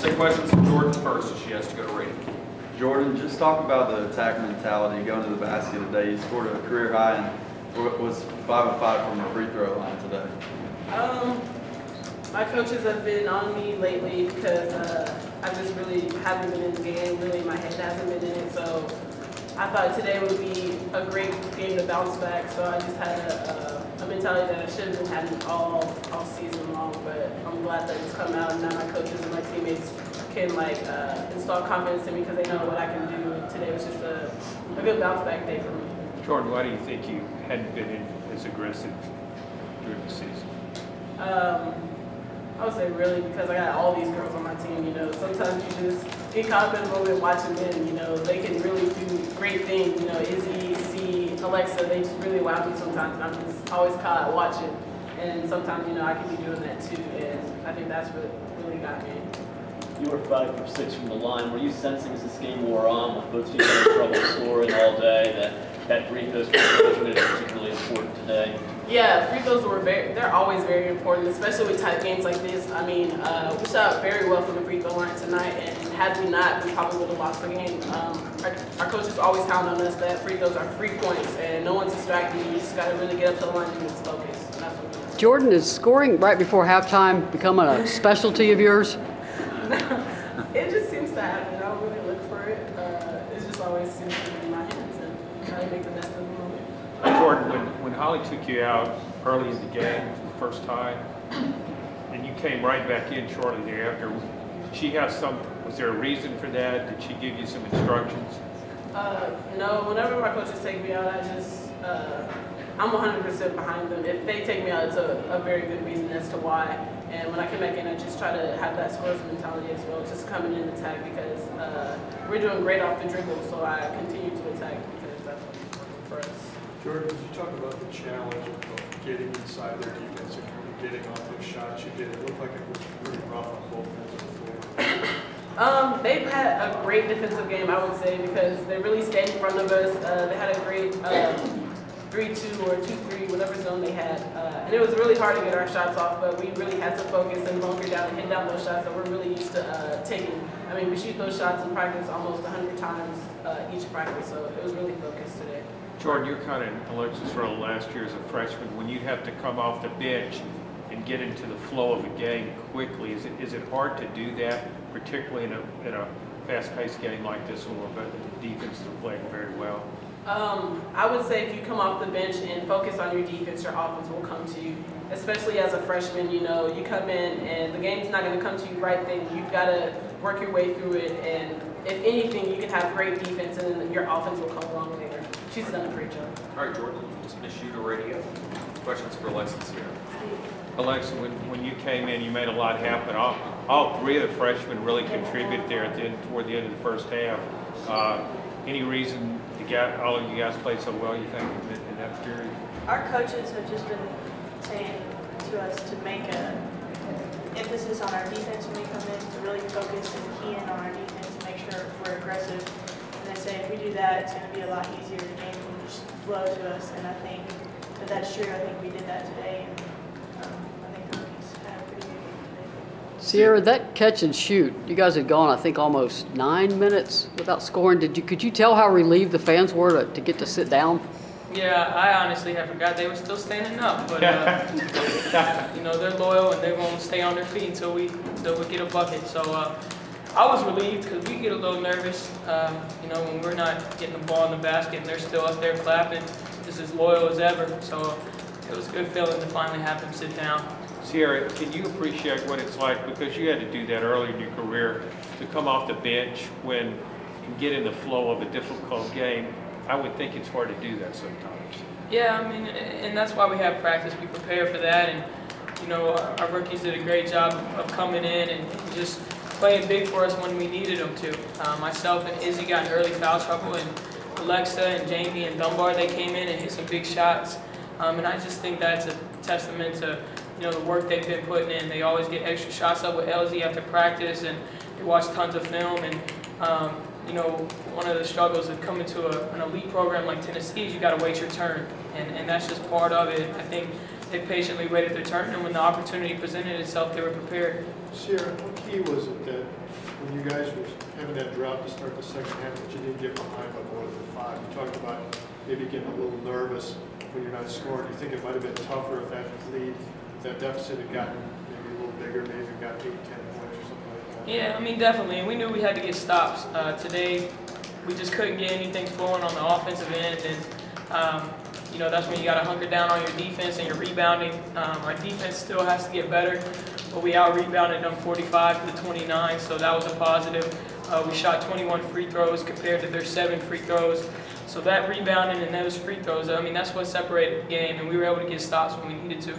We'll take questions from Jordan first, as she has to go to Reynolds. Jordan, just talk about the attack mentality going to the basket today. You scored a career high and was 5 of 5 from the free throw line today. My coaches have been on me lately because I just really haven't been in the game. Really, my head hasn't been in it. So I thought today would be a great game to bounce back. So I just had a mentality that I should have been having all season long. But I'm glad that it's come out, and now my coaches and my teammates can install confidence in me because they know what I can do. Today was just a good bounce back day for me. Jordan, why do you think you hadn't been as aggressive during the season? I would say really because I got all these girls on my team, you know. Sometimes you just get caught up in the moment watching them, you know. They can really do great things, you know. Izzy, C, Alexa, they just really wow me sometimes, and I'm just always caught watching. And sometimes, you know, I can be doing that too, and I think that's what really got me. You were 5 for 6 from the line. Were you sensing as this game wore on, with both teams having trouble scoring all day, that free throws were particularly important today? Yeah, free throws they're always very important, especially with tight games like this. I mean, we shot very well from the free throw line tonight, and had we not, we probably would have lost the game. Our coaches always count on us that free throws are free points, and no one's distracting you. You just got to really get up to the line and just focus. And that's what we do. Jordan, is scoring right before halftime becoming a specialty of yours? It just seems to happen. I don't really look for it. It just always seems to be in my hands and try to make the best of the moment. Jordan, when Holly took you out early in the game for the first time, and you came right back in shortly thereafter, did she have was there a reason for that? Did she give you some instructions? No, whenever my coaches take me out, I'm 100% behind them. If they take me out, it's a very good reason as to why. And when I come back in, I just try to have that scorer's mentality as well, just coming in and attack because we're doing great off the dribble, so I continue to attack because that's what's working for us. Jordan, could you talk about the challenge of getting inside their defense and kind of getting off those shots you did? It looked like it was pretty rough on both ends of the floor. They've had a great defensive game, I would say, because they really stayed in front of us. They had a great 3-2 or 2-3, whatever zone they had. And it was really hard to get our shots off, but we really had to focus and bunker down and hit down those shots that we're really used to taking. I mean, we shoot those shots in practice almost 100 times each practice, so it was really focused today. Jordan, you're kind of in Alexa's role last year as a freshman. When you'd have to come off the bench and get into the flow of a game quickly, is it hard to do that, particularly in a fast-paced game like this one where the defenses are playing very well? I would say if you come off the bench and focus on your defense, your offense will come to you. Especially as a freshman, you know, you come in and the game's not going to come to you right then. You've got to work your way through it, and if anything, you can have great defense and then your offense will come along later. She's done a great job. All right, Jordan, dismiss you to radio. Questions for Alexa and Cierra. Alexa, when you came in, you made a lot happen. All three of the freshmen really contributed there toward the end of the first half. Any reason all of you guys played so well, you think, in that period? Our coaches have just been saying to us to make an emphasis on our defense when we come in, to really focus and key in on our defense and make sure we're aggressive. And they say if we do that, it's going to be a lot easier. The game can just flow to us, and I think that's true. I think we did that today, and I think the rookies had a pretty good game today. Cierra, that catch and shoot, you guys had gone, I think, almost 9 minutes without scoring. Could you tell how relieved the fans were to get to sit down? Yeah, I honestly have forgot they were still standing up, but you know, they're loyal and they're going to stay on their feet until we get a bucket. So I was relieved because we get a little nervous, you know, when we're not getting the ball in the basket and they're still up there clapping, just as loyal as ever. So it was a good feeling to finally have them sit down. Cierra, can you appreciate what it's like, because you had to do that early in your career, to come off the bench and get in the flow of a difficult game? I would think it's hard to do that sometimes. Yeah, I mean, and that's why we have practice. We prepare for that, and you know, our rookies did a great job of coming in and just playing big for us when we needed them to. Myself and Izzy got in early foul trouble, and Alexa and Jamie and Dunbar, they came in and hit some big shots. And I just think that's a testament to, you know, the work they've been putting in. They always get extra shots up with LZ after practice, and they watch tons of film. And you know, one of the struggles of coming to an elite program like Tennessee is you got to wait your turn, and that's just part of it. I think they patiently waited their turn, and when the opportunity presented itself, they were prepared. Sierra, what key was it that when you guys were having that drought to start the second half that you didn't get behind by more than 5? You talked about maybe getting a little nervous when you're not scoring. Do you think it might have been tougher if that lead, if that deficit had gotten maybe a little bigger, maybe got 8, 10 points or something like that? Yeah, I mean, definitely. And we knew we had to get stops. Today, we just couldn't get anything flowing on the offensive end. And, you know, that's when you got to hunker down on your defense and your rebounding. Our defense still has to get better, but we out-rebounded them 45 to 29, so that was a positive. We shot 21 free throws compared to their 7 free throws. So that rebounding and those free throws, I mean, that's what separated the game, and we were able to get stops when we needed to.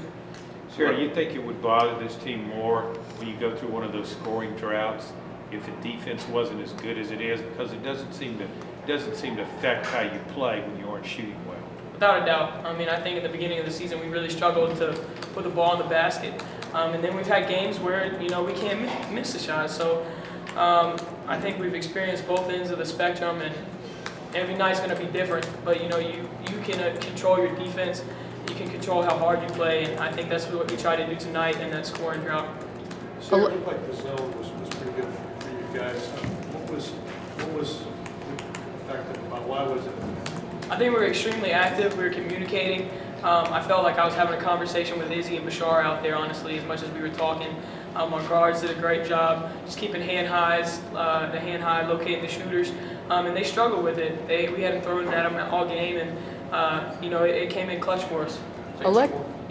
Sure, do you think it would bother this team more when you go through one of those scoring droughts if the defense wasn't as good as it is? Because it doesn't seem to affect how you play when you aren't shooting well. Without a doubt. I mean, I think at the beginning of the season we really struggled to put the ball in the basket. And then we've had games where, you know, we can't miss a shot. So I think we've experienced both ends of the spectrum, and every night's going to be different. But, you know, you can control your defense. You can control how hard you play, and I think that's what we try to do tonight in that scoring drought. So it looked like the zone was pretty good for you guys. What was effective about? Why was it? I think we were extremely active. We were communicating. I felt like I was having a conversation with Izzy and Bashar out there, honestly, as much as we were talking. Our guards did a great job just keeping hand highs, the hand high, locating the shooters, and they struggled with it. We hadn't thrown at them all game, and you know, it came in clutch for us.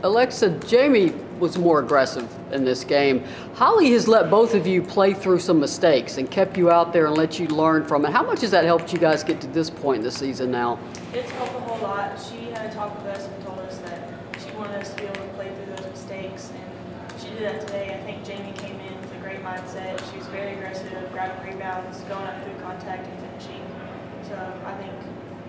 Alexa, Jamie was more aggressive in this game. Holly has let both of you play through some mistakes and kept you out there and let you learn from it. How much has that helped you guys get to this point in the season now? It's helped a whole lot. She had talked with us and told us that she wanted us to be able to play through those mistakes, and she did that today. I think Jamie came in with a great mindset. She was very aggressive, grabbing rebounds, going up through contact and finishing. So I think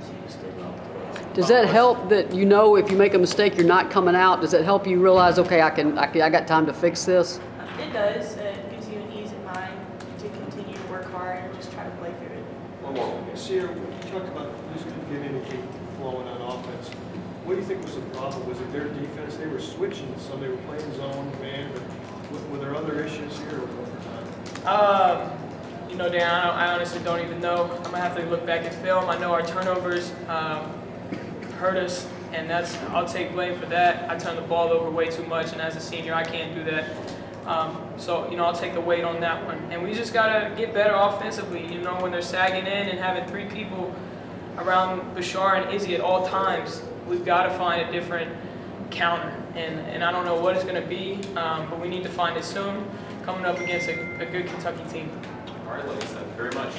she just did well today. Does that help that you know if you make a mistake you're not coming out? Does it help you realize, okay, I got time to fix this? It does. It gives you an ease in mind to continue to work hard and just try to play through it. One more. Sierra, you talked about just couldn't get anything flowing on offense. What do you think was the problem? Was it their defense? They were switching some. They were playing zone, man. But were there other issues here over time? You know, Dan, I honestly don't even know. I'm gonna have to look back at film. I know our turnovers hurt us, and I'll take blame for that. I turned the ball over way too much, and as a senior, I can't do that. So, you know, I'll take the weight on that one. And we just gotta get better offensively. You know, when they're sagging in and having 3 people around Bashar and Izzy at all times, we've got to find a different counter. And I don't know what it's gonna be, but we need to find it soon, coming up against a good Kentucky team. All right, ladies, thank you very much.